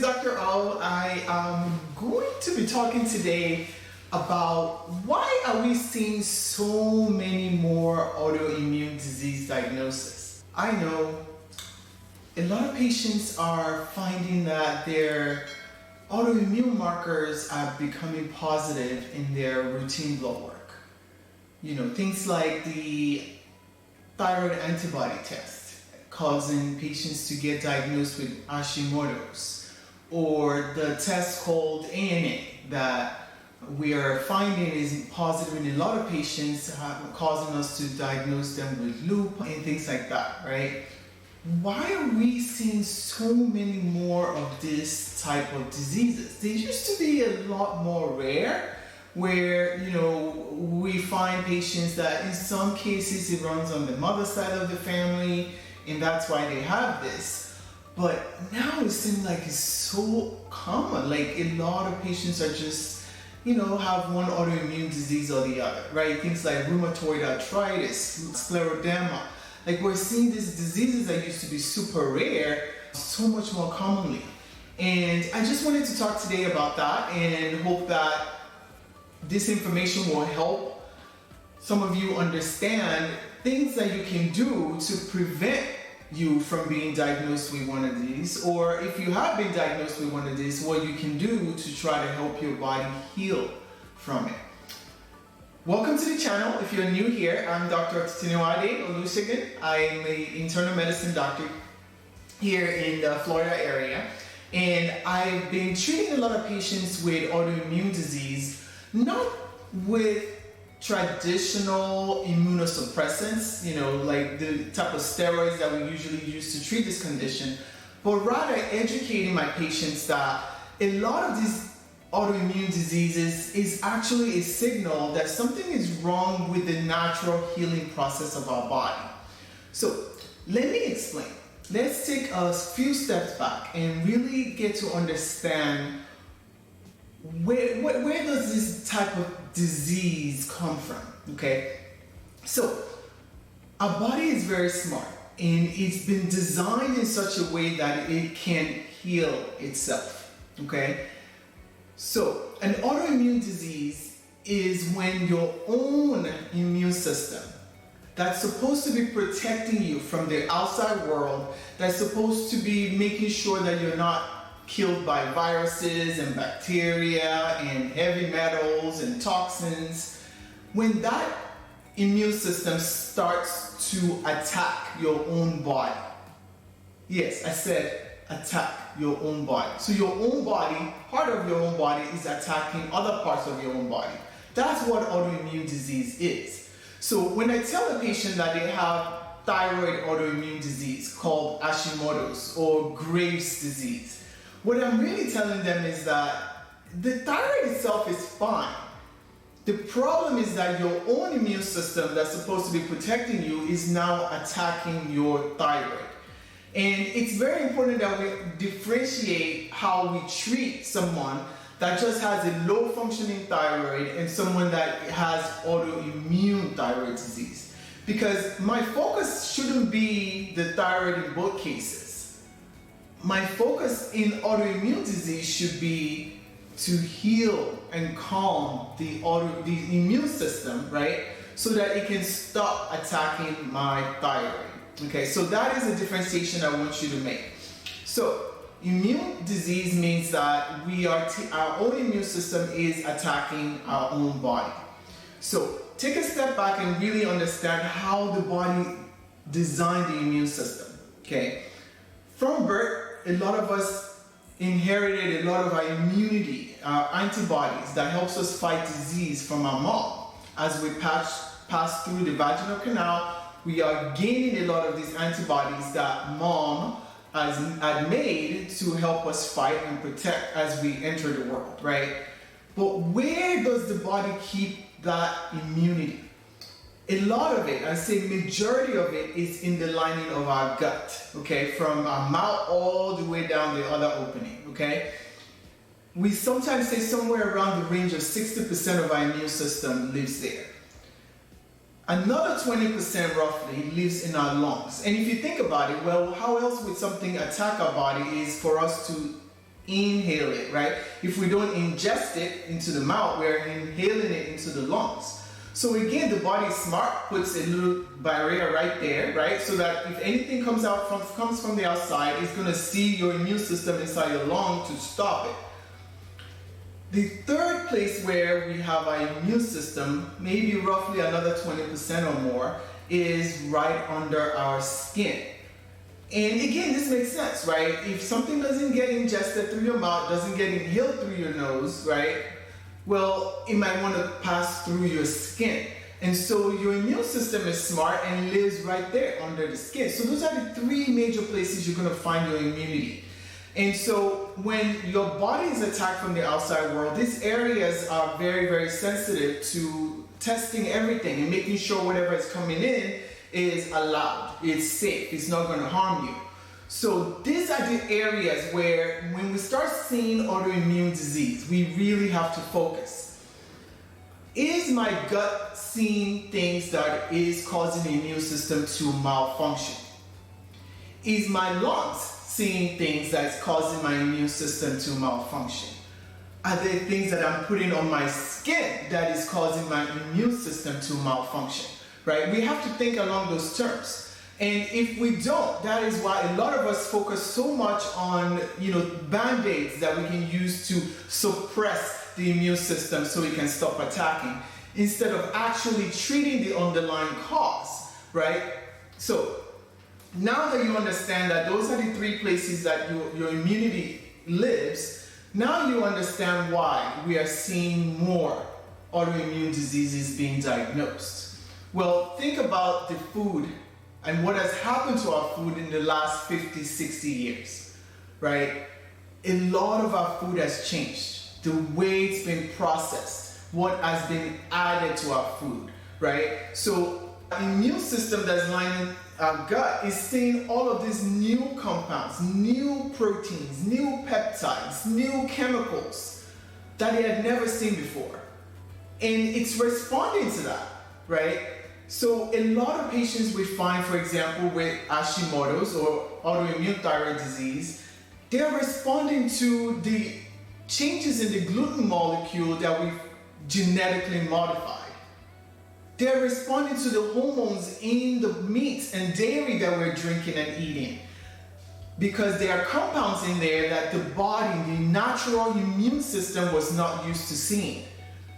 Dr. O. I am going to be talking today about why are we seeing so many more autoimmune disease diagnoses. I know a lot of patients are finding that their autoimmune markers are becoming positive in their routine blood work. You know, things like the thyroid antibody test, causing patients to get diagnosed with Hashimoto's, or the test called ANA that we are finding is positive in a lot of patients, causing us to diagnose them with lupus and things like that, right? Why are we seeing so many more of this type of diseases? They used to be a lot more rare, where we find patients that in some cases it runs on the mother side of the family, and that's why they have this. But now it seems like it's so common. Like a lot of patients are just, have one autoimmune disease or the other, right? Things like rheumatoid arthritis, scleroderma. Like we're seeing these diseases that used to be super rare so much more commonly. And I just wanted to talk today about that and hope that this information will help some of you understand things that you can do to prevent you from being diagnosed with one of these, or if you have been diagnosed with one of these, what you can do to try to help your body heal from it. Welcome to the channel. If you're new here, I'm Dr. Tinewade Olusegun. I'm an internal medicine doctor here in the Florida area, and I've been treating a lot of patients with autoimmune disease, not with traditional immunosuppressants, like the type of steroids that we usually use to treat this condition, but rather educating my patients that a lot of these autoimmune diseases is actually a signal that something is wrong with the natural healing process of our body. So let me explain. Let's take a few steps back and really get to understand where does this type of disease come from, okay? So our body is very smart, and it's been designed in such a way that it can heal itself, okay? So an autoimmune disease is when your own immune system that's supposed to be protecting you from the outside world, that's supposed to be making sure that you're not killed by viruses and bacteria and heavy metals and toxins, when that immune system starts to attack your own body. Yes, I said attack your own body. So your own body, part of your own body, is attacking other parts of your own body. That's what autoimmune disease is. So when I tell a patient that they have thyroid autoimmune disease called Hashimoto's or Graves' disease, what I'm really telling them is that the thyroid itself is fine. The problem is that your own immune system that's supposed to be protecting you is now attacking your thyroid. And it's very important that we differentiate how we treat someone that just has a low functioning thyroid and someone that has autoimmune thyroid disease. Because my focus shouldn't be the thyroid in both cases. My focus in autoimmune disease should be to heal and calm the immune system, right? So that it can stop attacking my thyroid. Okay, so that is a differentiation I want you to make. So immune disease means that our own immune system is attacking our own body. So take a step back and really understand how the body designed the immune system, okay? From birth, a lot of us inherited a lot of our immunity, our antibodies that helps us fight disease from our mom. As we pass through the vaginal canal, we are gaining a lot of these antibodies that mom had made to help us fight and protect as we enter the world, right? But where does the body keep that immunity? A lot of it, I say majority of it, is in the lining of our gut, okay? From our mouth all the way down the other opening, okay? We sometimes say somewhere around the range of 60% of our immune system lives there. Another 20% roughly lives in our lungs. And if you think about it, well, how else would something attack our body is for us to inhale it, right? If we don't ingest it into the mouth, we're inhaling it into the lungs. So again, the body is smart, puts a little barrier right there, right? So that if anything comes from the outside, it's gonna see your immune system inside your lung to stop it. The third place where we have our immune system, maybe roughly another 20% or more, is right under our skin. And again, this makes sense, right? If something doesn't get ingested through your mouth, doesn't get inhaled through your nose, right? Well, it might want to pass through your skin. And so your immune system is smart and lives right there under the skin. So those are the three major places you're going to find your immunity. And so when your body is attacked from the outside world, these areas are very, very sensitive to testing everything and making sure whatever is coming in is allowed, it's safe, it's not going to harm you. So these are the areas where when we start seeing autoimmune disease, we really have to focus. Is my gut seeing things that is causing the immune system to malfunction? Is my lungs seeing things that's causing my immune system to malfunction? Are there things that I'm putting on my skin that is causing my immune system to malfunction? Right? We have to think along those terms. And if we don't, that is why a lot of us focus so much on, band-aids that we can use to suppress the immune system so it can stop attacking, instead of actually treating the underlying cause, right? So now that you understand that those are the three places that your immunity lives, now you understand why we are seeing more autoimmune diseases being diagnosed. Well, think about the food and what has happened to our food in the last 50, 60 years, right? A lot of our food has changed. The way it's been processed, what has been added to our food, right? So our immune system that's lining our gut is seeing all of these new compounds, new proteins, new peptides, new chemicals that it had never seen before. And it's responding to that, right? So a lot of patients we find, for example, with Hashimoto's or autoimmune thyroid disease, they're responding to the changes in the gluten molecule that we've genetically modified. They're responding to the hormones in the meat and dairy that we're drinking and eating, because there are compounds in there that the body, the natural immune system was not used to seeing.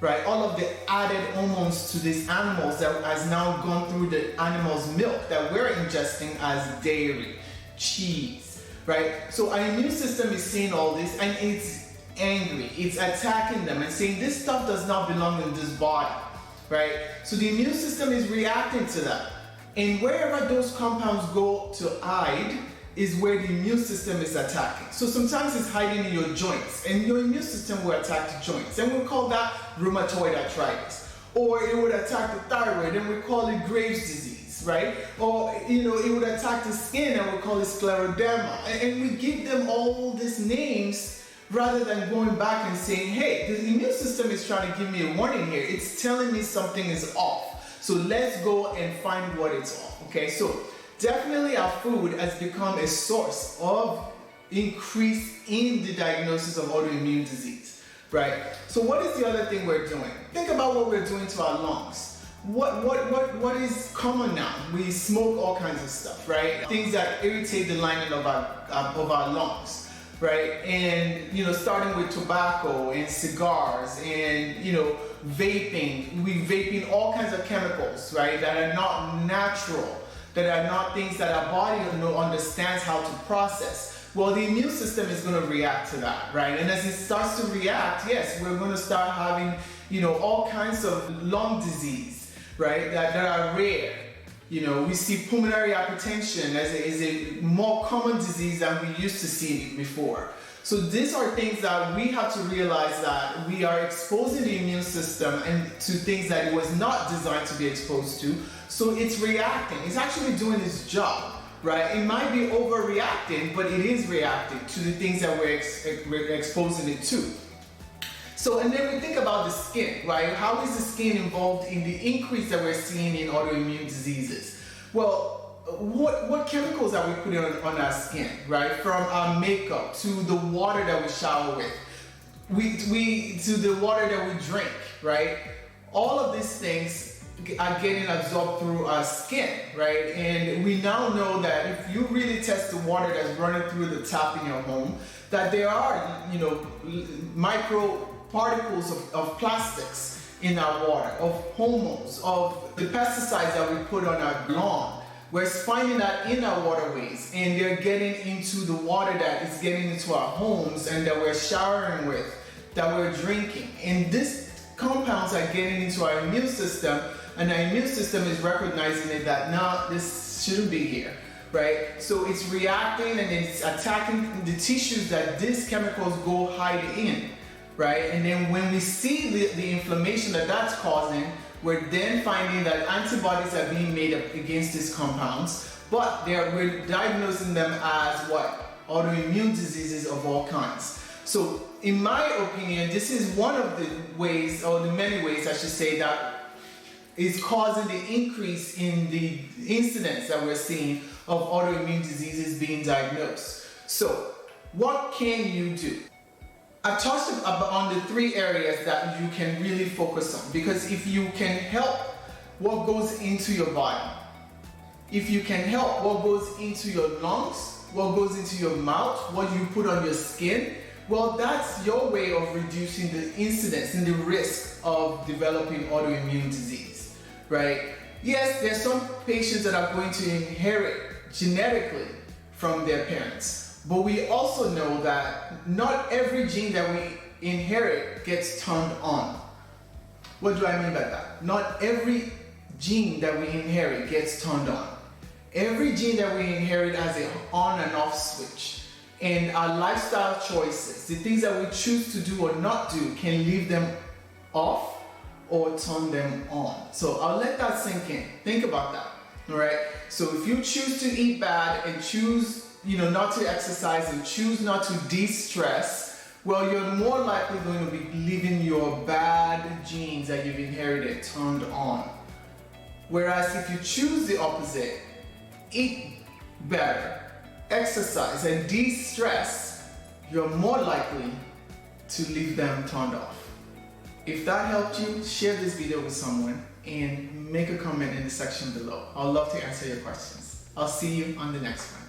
Right, all of the added hormones to these animals that has now gone through the animal's milk that we're ingesting as dairy, cheese, right? So our immune system is seeing all this and it's angry, it's attacking them and saying this stuff does not belong in this body, right? So the immune system is reacting to that. And wherever those compounds go to hide is where the immune system is attacking. So sometimes it's hiding in your joints and your immune system will attack the joints, and we'll call that rheumatoid arthritis. Or it would attack the thyroid and we call it Graves' disease, right? Or it would attack the skin and we call it scleroderma. And we give them all these names rather than going back and saying, hey, the immune system is trying to give me a warning here. It's telling me something is off. So let's go and find what it's off, okay? So definitely our food has become a source of increase in the diagnosis of autoimmune disease, right? So what is the other thing we're doing? Think about what we're doing to our lungs. What is common now? We smoke all kinds of stuff, right? Things that irritate the lining of our lungs, right? And starting with tobacco and cigars and vaping. We vaping all kinds of chemicals, right? That are not natural, that are not things that our body understands how to process. Well, the immune system is going to react to that, right? And as it starts to react, yes, we're going to start having, all kinds of lung disease, right? That are rare. We see pulmonary hypertension as a more common disease than we used to see before. So these are things that we have to realize that we are exposing the immune system and to things that it was not designed to be exposed to. So it's reacting. It's actually doing its job. Right? It might be overreacting, but it is reacting to the things that we're exposing it to. So, and then we think about the skin, right? How is the skin involved in the increase that we're seeing in autoimmune diseases? Well, what chemicals are we putting on our skin, right? From our makeup to the water that we shower with, to the water that we drink, right? All of these things are getting absorbed through our skin, right? And we now know that if you really test the water that's running through the tap in your home, that there are, micro particles of plastics in our water, of hormones, of the pesticides that we put on our lawn. We're finding that in our waterways, and they're getting into the water that is getting into our homes and that we're showering with, that we're drinking. And these compounds are getting into our immune system, and our immune system is recognizing it that, no, this shouldn't be here, right? So it's reacting and it's attacking the tissues that these chemicals go hide in, right? And then when we see the inflammation that that's causing, we're then finding that antibodies are being made up against these compounds, but we're diagnosing them as what? Autoimmune diseases of all kinds. So in my opinion, this is one of the ways, or the many ways I should say, that is causing the increase in the incidence that we're seeing of autoimmune diseases being diagnosed. So what can you do? I touched on the 3 areas that you can really focus on, because if you can help what goes into your body, if you can help what goes into your lungs, what goes into your mouth, what you put on your skin, well, that's your way of reducing the incidence and the risk of developing autoimmune disease, right? Yes, there's some patients that are going to inherit genetically from their parents, but we also know that not every gene that we inherit gets turned on. What do I mean by that? Not every gene that we inherit gets turned on. Every gene that we inherit has an on and off switch. And our lifestyle choices, the things that we choose to do or not do, can leave them off or turn them on. So I'll let that sink in. Think about that. All right. So if you choose to eat bad and choose, not to exercise and choose not to de-stress, well, you're more likely going to be leaving your bad genes that you've inherited turned on. Whereas if you choose the opposite, eat better, exercise and de-stress, you're more likely to leave them turned off. If that helped you, share this video with someone and make a comment in the section below. I'd love to answer your questions. I'll see you on the next one.